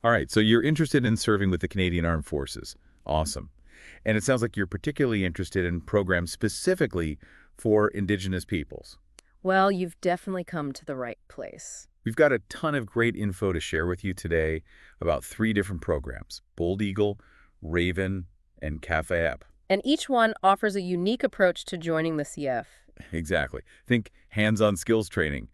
All right, so you're interested in serving with the Canadian Armed Forces. Awesome. And it sounds like you're particularly interested in programs specifically for Indigenous peoples. Well, you've definitely come to the right place. We've got a ton of great info to share with you today about 3 different programs: Bold Eagle, Raven, and CAFIEP. And each one offers a unique approach to joining the CF. Exactly. Think hands-on skills training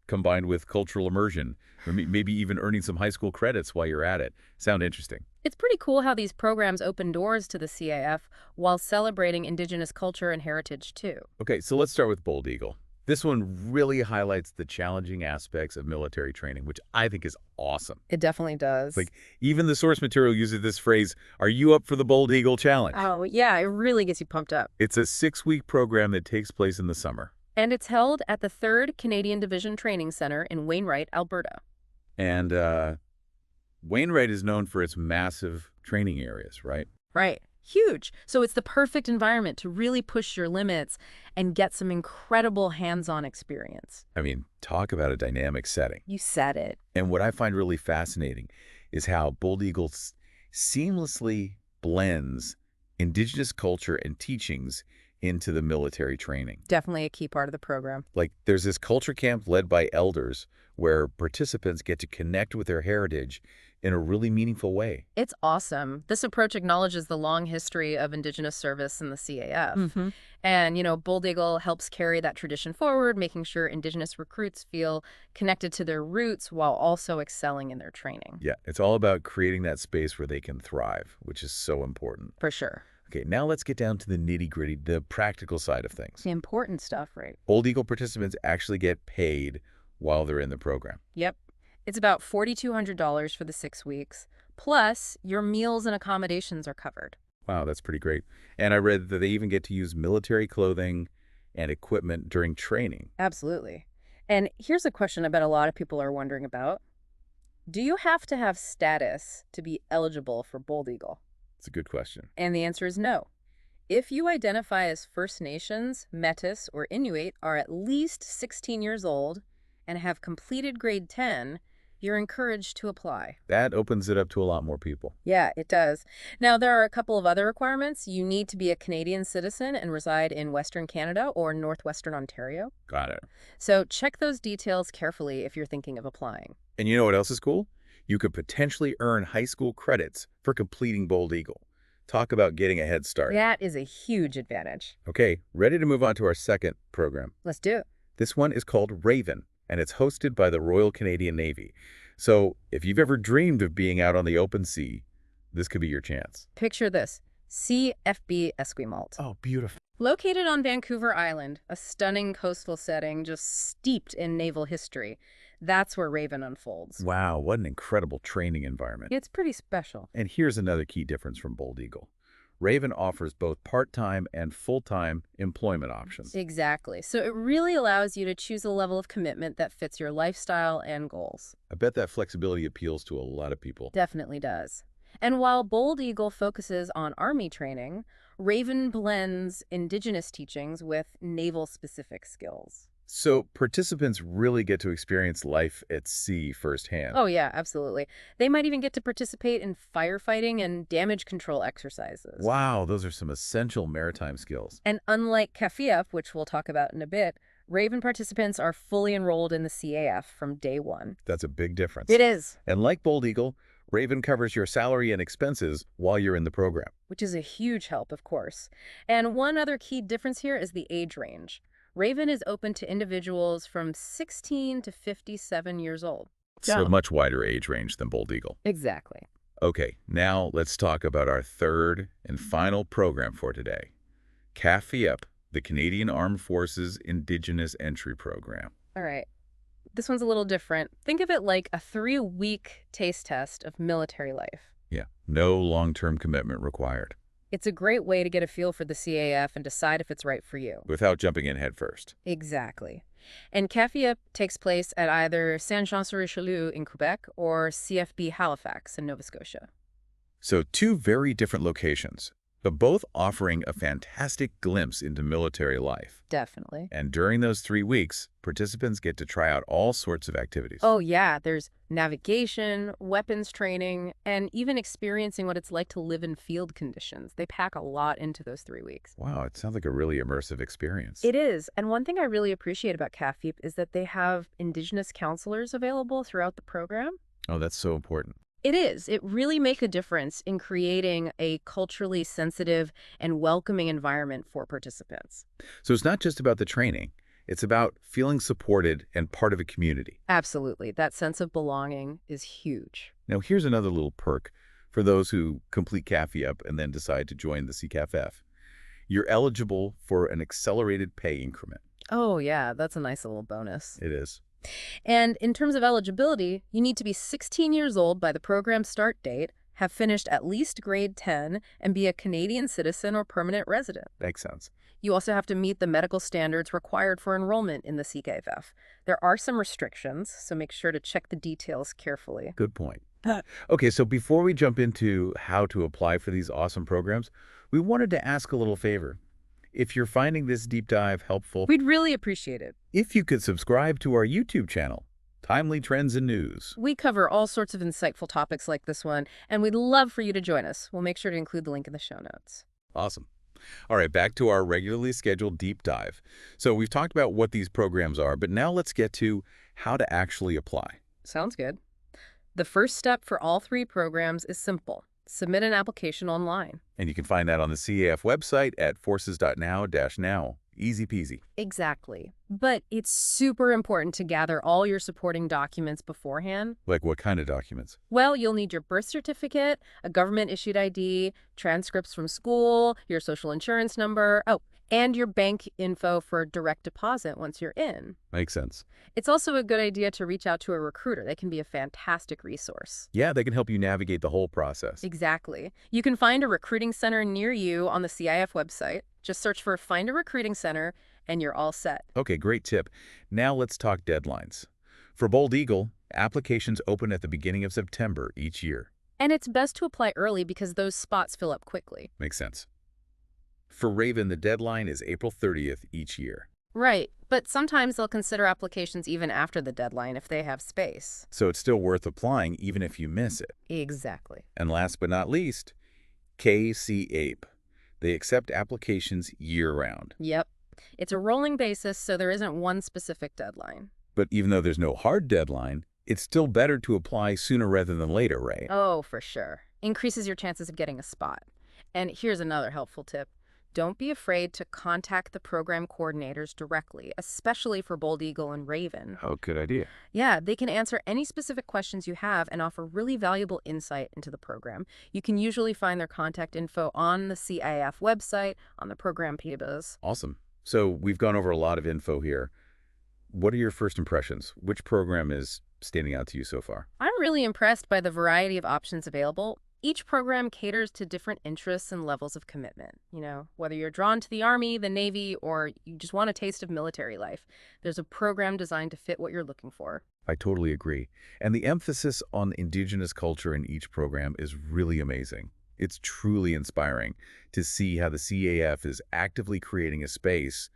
combined with cultural immersion, or maybe even earning some high school credits while you're at it. Sound interesting? It's pretty cool how these programs open doors to the CAF while celebrating Indigenous culture and heritage, too. Okay, so let's start with Bold Eagle. This one really highlights the challenging aspects of military training, which I think is awesome. It definitely does. Like, even the source material uses this phrase, "Are you up for the Bold Eagle Challenge?" Oh, yeah, it really gets you pumped up. It's a 6-week program that takes place in the summer. And it's held at the 3rd Canadian Division Training Center in Wainwright, Alberta. And Wainwright is known for its massive training areas, right? Right. Huge. So it's the perfect environment to really push your limits and get some incredible hands-on experience. I mean, talk about a dynamic setting. You said it. And what I find really fascinating is how Bold Eagle seamlessly blends Indigenous culture and teachings into the military training. Definitely a key part of the program. Like, there's this culture camp led by elders where participants get to connect with their heritage in a really meaningful way. It's awesome. This approach acknowledges the long history of Indigenous service in the CAF. And, Bold Eagle helps carry that tradition forward, making sure Indigenous recruits feel connected to their roots while also excelling in their training. Yeah, it's all about creating that space where they can thrive, which is so important. For sure. Okay, now let's get down to the nitty-gritty, the practical side of things. The important stuff, right? Bold Eagle participants actually get paid while they're in the program. Yep. It's about $4,200 for the 6 weeks. Plus, your meals and accommodations are covered. Wow, that's pretty great. And I read that they even get to use military clothing and equipment during training. Absolutely. And here's a question I bet a lot of people are wondering about. Do you have to have status to be eligible for Bold Eagle? It's a good question. And the answer is no. If you identify as First Nations, Métis, or Inuit, are at least 16 years old, and have completed grade 10, you're encouraged to apply. That opens it up to a lot more people. Yeah, it does. Now, there are a couple of other requirements. You need to be a Canadian citizen and reside in Western Canada or Northwestern Ontario. Got it. So check those details carefully if you're thinking of applying. And you know what else is cool? You could potentially earn high school credits for completing Bold Eagle. Talk about getting a head start. That is a huge advantage. Okay, ready to move on to our second program. Let's do it. This one is called Raven, and it's hosted by the Royal Canadian Navy. So if you've ever dreamed of being out on the open sea, this could be your chance. Picture this. CFB Esquimalt. Oh, beautiful. Located on Vancouver Island, a stunning coastal setting just steeped in naval history. That's where Raven unfolds. Wow, what an incredible training environment. It's pretty special. And here's another key difference from Bold Eagle. Raven offers both part-time and full-time employment options. Exactly. So it really allows you to choose a level of commitment that fits your lifestyle and goals. I bet that flexibility appeals to a lot of people. Definitely does. And while Bold Eagle focuses on Army training, Raven blends Indigenous teachings with naval-specific skills. So participants really get to experience life at sea firsthand. Oh, yeah, absolutely. They might even get to participate in firefighting and damage control exercises. Wow, those are some essential maritime skills. And unlike CAFIEP, which we'll talk about in a bit, Raven participants are fully enrolled in the CAF from day one. That's a big difference. It is. And like Bold Eagle, Raven covers your salary and expenses while you're in the program. Which is a huge help, of course. And one other key difference here is the age range. Raven is open to individuals from 16 to 57 years old. So a much wider age range than Bold Eagle. Exactly. Okay, now let's talk about our third and final program for today. CAFIEP, the Canadian Armed Forces Indigenous Entry Program. All right. This one's a little different. Think of it like a 3-week taste test of military life. Yeah, no long-term commitment required. It's a great way to get a feel for the CAF and decide if it's right for you. Without jumping in head first. Exactly. And CAFIEP takes place at either Saint-Jean-sur-Richelieu in Quebec or CFB Halifax in Nova Scotia. So 2 very different locations. but both offering a fantastic glimpse into military life. Definitely. And during those 3 weeks, participants get to try out all sorts of activities. Oh, yeah, there's navigation, weapons training, and even experiencing what it's like to live in field conditions. They pack a lot into those 3 weeks. Wow, it sounds like a really immersive experience. It is. And one thing I really appreciate about CAFIEP is that they have Indigenous counselors available throughout the program. Oh, that's so important. It is. It really makes a difference in creating a culturally sensitive and welcoming environment for participants. So it's not just about the training. It's about feeling supported and part of a community. Absolutely. That sense of belonging is huge. Now, here's another little perk for those who complete CAFIEP and then decide to join the CCAFF. You're eligible for an accelerated pay increment. Oh, yeah, that's a nice little bonus. It is. And in terms of eligibility, you need to be 16 years old by the program start date, have finished at least grade 10, and be a Canadian citizen or permanent resident. Makes sense. You also have to meet the medical standards required for enrollment in the CKFF. There are some restrictions, so make sure to check the details carefully. Good point. Uh, Okay, so before we jump into how to apply for these awesome programs, we wanted to ask a little favor. If you're finding this deep dive helpful, We'd really appreciate it. if you could subscribe to our YouTube channel, Timely Trends and News. We cover all sorts of insightful topics like this one, and we'd love for you to join us. We'll make sure to include the link in the show notes. Awesome. All right, back to our regularly scheduled deep dive. So we've talked about what these programs are, but now let's get to how to actually apply. Sounds good. The first step for all 3 programs is simple. Submit an application online. And you can find that on the CAF website at forces.now-now. Easy peasy. Exactly. But it's super important to gather all your supporting documents beforehand. Like what kind of documents? Well, you'll need your birth certificate, a government-issued ID, transcripts from school, your social insurance number, and your bank info for direct deposit once you're in. Makes sense. It's also a good idea to reach out to a recruiter. They can be a fantastic resource. Yeah, they can help you navigate the whole process. Exactly. You can find a recruiting center near you on the CIF website. Just search for Find a Recruiting Center, and you're all set. Okay, great tip. Now let's talk deadlines. For Bold Eagle, applications open at the beginning of September each year. And it's best to apply early because those spots fill up quickly. Makes sense. For Raven, the deadline is April 30th each year. Right, but sometimes they'll consider applications even after the deadline if they have space. So it's still worth applying even if you miss it. Exactly. And last but not least, CAFIEP. They accept applications year-round. Yep. It's a rolling basis, so there isn't one specific deadline. But even though there's no hard deadline, it's still better to apply sooner rather than later, right? Oh, for sure. Increases your chances of getting a spot. And here's another helpful tip. Don't be afraid to contact the program coordinators directly, especially for Bold Eagle and Raven. Oh, good idea. Yeah, they can answer any specific questions you have and offer really valuable insight into the program. You can usually find their contact info on the CIF website, on the program pages. Awesome. So we've gone over a lot of info here. What are your first impressions? Which program is standing out to you so far? I'm really impressed by the variety of options available. Each program caters to different interests and levels of commitment. Whether you're drawn to the Army, the Navy, or you just want a taste of military life, there's a program designed to fit what you're looking for. I totally agree. And the emphasis on Indigenous culture in each program is really amazing. It's truly inspiring to see how the CAF is actively creating a space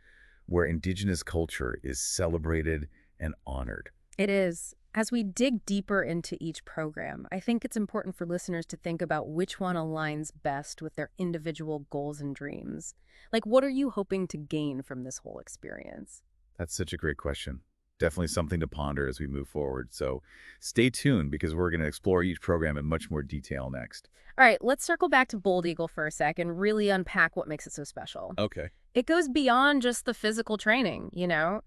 where Indigenous culture is celebrated and honored. It is. As we dig deeper into each program, I think it's important for listeners to think about which one aligns best with their individual goals and dreams. Like, what are you hoping to gain from this whole experience? That's such a great question. Definitely something to ponder as we move forward. So stay tuned because we're going to explore each program in much more detail next. All right, let's circle back to Bold Eagle for a sec and really unpack what makes it so special. Okay. It goes beyond just the physical training,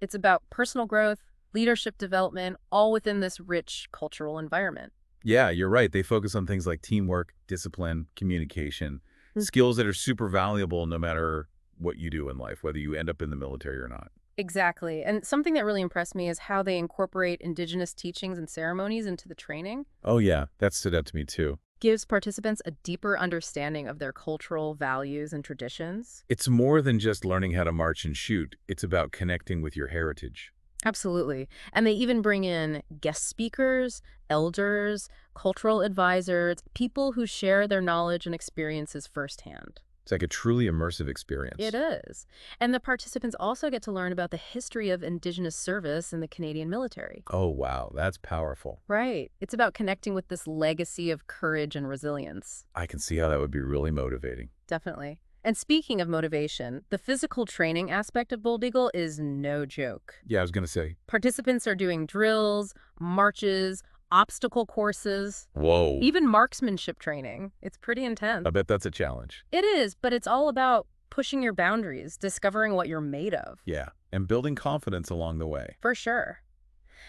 It's about personal growth, leadership development, all within this rich cultural environment. Yeah, you're right. They focus on things like teamwork, discipline, communication, skills that are super valuable no matter what you do in life, whether you end up in the military or not. Exactly. And something that really impressed me is how they incorporate Indigenous teachings and ceremonies into the training. Oh, yeah, that stood out to me too. Gives participants a deeper understanding of their cultural values and traditions. It's more than just learning how to march and shoot. It's about connecting with your heritage. Absolutely. And they even bring in guest speakers, elders, cultural advisors, people who share their knowledge and experiences firsthand. It's like a truly immersive experience. It is. And the participants also get to learn about the history of Indigenous service in the Canadian military. Oh, wow, that's powerful. Right. It's about connecting with this legacy of courage and resilience. I can see how that would be really motivating. Definitely. And speaking of motivation, the physical training aspect of Bold Eagle is no joke. Yeah, I was going to say, Participants are doing drills, marches, obstacle courses, whoa, even marksmanship training. It's pretty intense. I bet that's a challenge. It is, but it's all about pushing your boundaries, discovering what you're made of. Yeah, and building confidence along the way. For sure.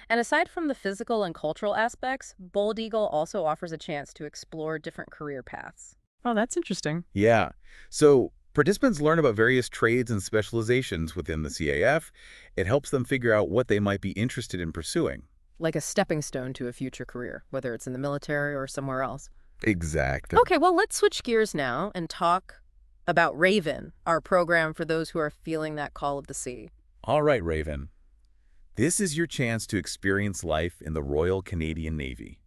And aside from the physical and cultural aspects, Bold Eagle also offers a chance to explore different career paths. Oh, that's interesting. Yeah, so participants learn about various trades and specializations within the CAF. It helps them figure out what they might be interested in pursuing. Like a stepping stone to a future career, whether it's in the military or somewhere else. Exactly. Okay, well, let's switch gears now and talk about Raven, our program for those who are feeling that call of the sea. All right, Raven. This is your chance to experience life in the Royal Canadian Navy.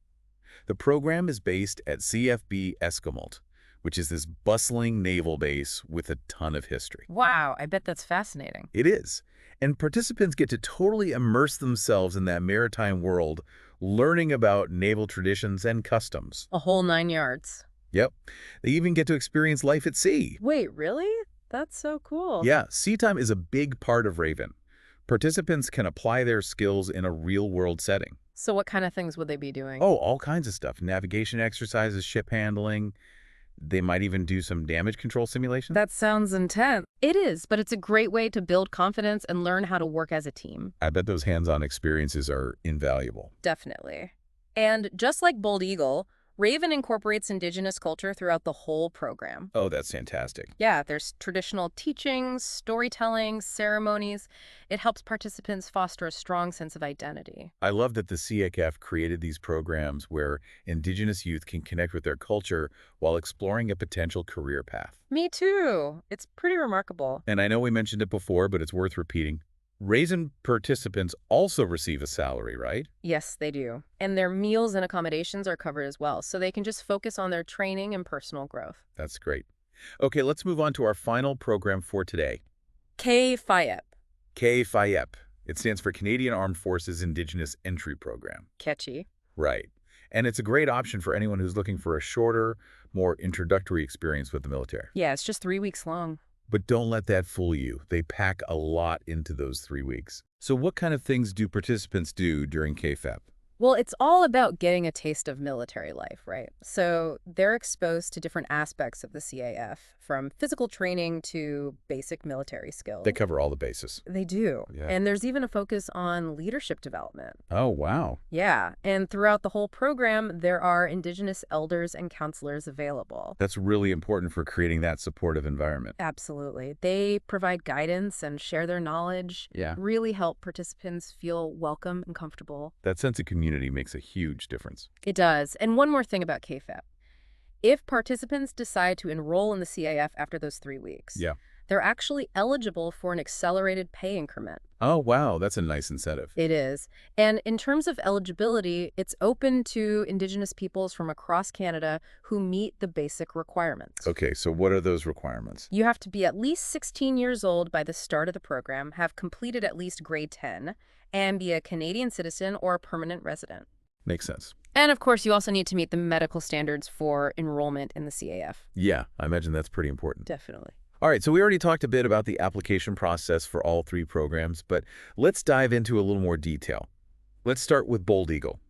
The program is based at CFB Esquimalt, which is this bustling naval base with a ton of history. Wow, I bet that's fascinating. It is. And participants get to totally immerse themselves in that maritime world, learning about naval traditions and customs. A whole 9 yards. Yep. They even get to experience life at sea. Wait, really? That's so cool. Yeah, sea time is a big part of Raven. Participants can apply their skills in a real-world setting. So what kind of things would they be doing? Oh, all kinds of stuff. Navigation exercises, ship handling. They might even do some damage control simulation. That sounds intense. It is, but it's a great way to build confidence and learn how to work as a team. I bet those hands-on experiences are invaluable. Definitely. And just like Bold Eagle, Raven incorporates Indigenous culture throughout the whole program. Oh, that's fantastic. Yeah, there's traditional teachings, storytelling, ceremonies. It helps participants foster a strong sense of identity. I love that the CACF created these programs where Indigenous youth can connect with their culture while exploring a potential career path. Me too. It's pretty remarkable. And I know we mentioned it before, but it's worth repeating. Raven participants also receive a salary, right? Yes, they do. And their meals and accommodations are covered as well, so they can just focus on their training and personal growth. That's great. Okay, let's move on to our final program for today. CAFIEP. CAFIEP. It stands for Canadian Armed Forces Indigenous Entry Program. Catchy. Right. And it's a great option for anyone who's looking for a shorter, more introductory experience with the military. Yeah, it's just 3 weeks long. But don't let that fool you. They pack a lot into those 3 weeks. So what kind of things do participants do during CAFEP? Well, it's all about getting a taste of military life, right? So they're exposed to different aspects of the CAF, from physical training to basic military skills. They cover all the bases. They do. Yeah. And there's even a focus on leadership development. Oh, wow. Yeah. And throughout the whole program, there are Indigenous elders and counselors available. That's really important for creating that supportive environment. Absolutely. They provide guidance and share their knowledge. Yeah. Really help participants feel welcome and comfortable. That sense of community makes a huge difference. It does. And one more thing about CAFEP. If participants decide to enroll in the CAF after those 3 weeks, Yeah. they're actually eligible for an accelerated pay increment. Oh, wow. That's a nice incentive. It is. And in terms of eligibility, it's open to Indigenous peoples from across Canada who meet the basic requirements. Okay, so what are those requirements? You have to be at least 16 years old by the start of the program, have completed at least grade 10, and be a Canadian citizen or a permanent resident. Makes sense. And of course, you also need to meet the medical standards for enrollment in the CAF. Yeah, I imagine that's pretty important. Definitely. All right, so we already talked a bit about the application process for all 3 programs, but let's dive into a little more detail. Let's start with Bold Eagle.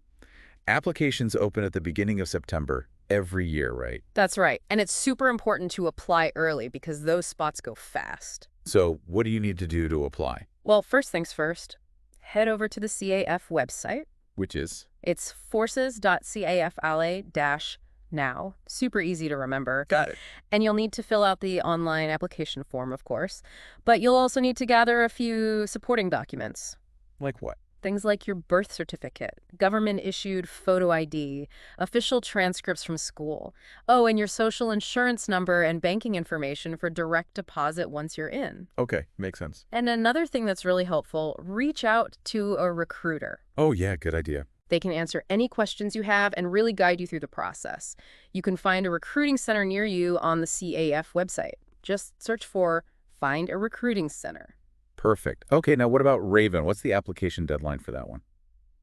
Applications open at the beginning of September every year, right? That's right. And it's super important to apply early because those spots go fast. So what do you need to do to apply? Well, first things first, head over to the CAF website. Which is? It's forces.cafala-now. Super easy to remember. Got it. And you'll need to fill out the online application form, of course. But you'll also need to gather a few supporting documents. Like what? Things like your birth certificate, government-issued photo ID, official transcripts from school. Oh, and your social insurance number and banking information for direct deposit once you're in. Okay, makes sense. And another thing that's really helpful, reach out to a recruiter. Oh, yeah, good idea. They can answer any questions you have and really guide you through the process. You can find a recruiting center near you on the CAF website. Just search for Find a Recruiting Center. Perfect. Okay, now what about Raven? What's the application deadline for that one?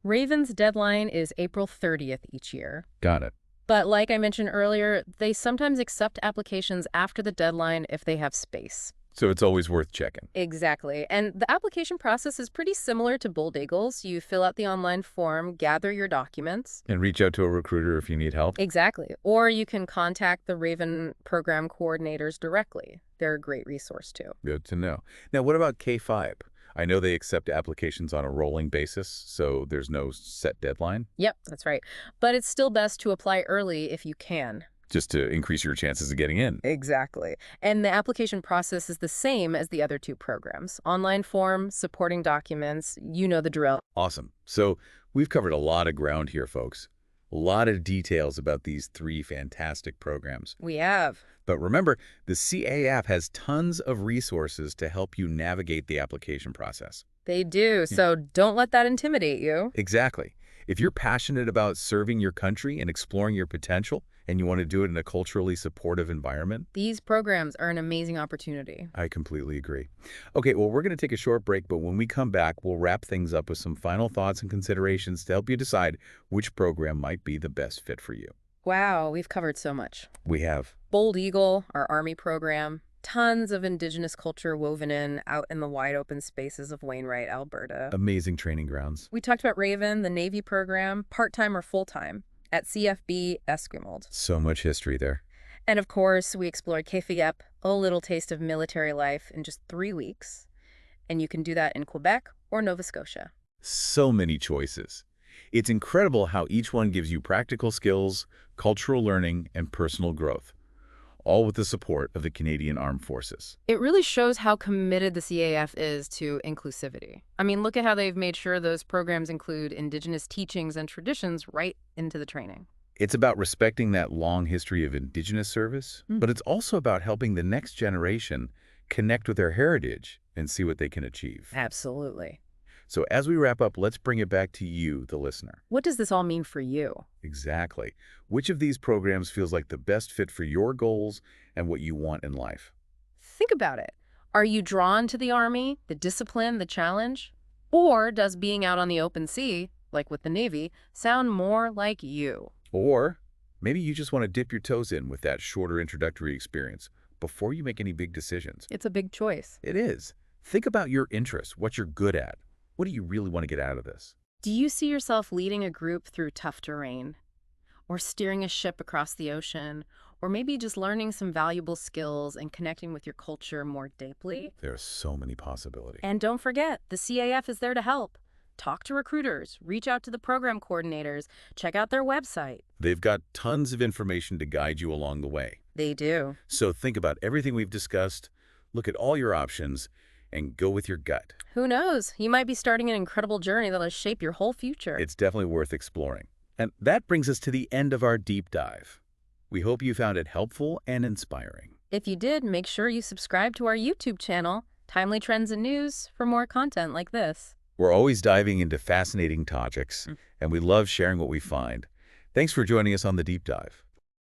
Raven's deadline is April 30th each year. Got it. But like I mentioned earlier, they sometimes accept applications after the deadline if they have space. So it's always worth checking. Exactly. And the application process is pretty similar to Bold Eagles. You fill out the online form, gather your documents. And reach out to a recruiter if you need help. Exactly. Or you can contact the Raven program coordinators directly. They're a great resource too. Good to know. Now, what about CAFIEP? I know they accept applications on a rolling basis, so there's no set deadline. Yep, that's right. But it's still best to apply early if you can. Just to increase your chances of getting in. Exactly. And the application process is the same as the other two programs. Online form, supporting documents, you know the drill. Awesome. So we've covered a lot of ground here, folks. A lot of details about these three fantastic programs. We have. But remember, the CAF has tons of resources to help you navigate the application process. They do, so don't let that intimidate you. Exactly. If you're passionate about serving your country and exploring your potential, and you want to do it in a culturally supportive environment, These programs are an amazing opportunity. I completely agree. Okay, well, we're going to take a short break, but when we come back, we'll wrap things up with some final thoughts and considerations to help you decide which program might be the best fit for you. Wow, we've covered so much. We have. Bold Eagle, our Army program, tons of Indigenous culture woven in out in the wide open spaces of Wainwright, Alberta. Amazing training grounds. We talked about Raven, the Navy program, part-time or full-time, at CFB Esquimalt. So much history there. And of course, we explored CAFIEP, a little taste of military life in just 3 weeks. And you can do that in Quebec or Nova Scotia. So many choices. It's incredible how each one gives you practical skills, cultural learning, and personal growth, all with the support of the Canadian Armed Forces. It really shows how committed the CAF is to inclusivity. I mean, look at how they've made sure those programs include Indigenous teachings and traditions right into the training. It's about respecting that long history of Indigenous service, but it's also about helping the next generation connect with their heritage and see what they can achieve. Absolutely. So as we wrap up, let's bring it back to you, the listener. What does this all mean for you? Exactly. Which of these programs feels like the best fit for your goals and what you want in life? Think about it. Are you drawn to the Army, the discipline, the challenge? Or does being out on the open sea, like with the Navy, sound more like you? Or maybe you just want to dip your toes in with that shorter introductory experience before you make any big decisions. It's a big choice. It is. Think about your interests, what you're good at. What do you really want to get out of this? Do you see yourself leading a group through tough terrain? Or steering a ship across the ocean? Or maybe just learning some valuable skills and connecting with your culture more deeply? There are so many possibilities. And don't forget, the CAF is there to help. Talk to recruiters, reach out to the program coordinators, check out their website. They've got tons of information to guide you along the way. They do. So think about everything we've discussed, look at all your options, and go with your gut. Who knows? You might be starting an incredible journey that'll shape your whole future. It's definitely worth exploring. And that brings us to the end of our deep dive. We hope you found it helpful and inspiring. If you did, make sure you subscribe to our YouTube channel, Timely Trends and News, for more content like this. We're always diving into fascinating topics, and we love sharing what we find. Thanks for joining us on the deep dive.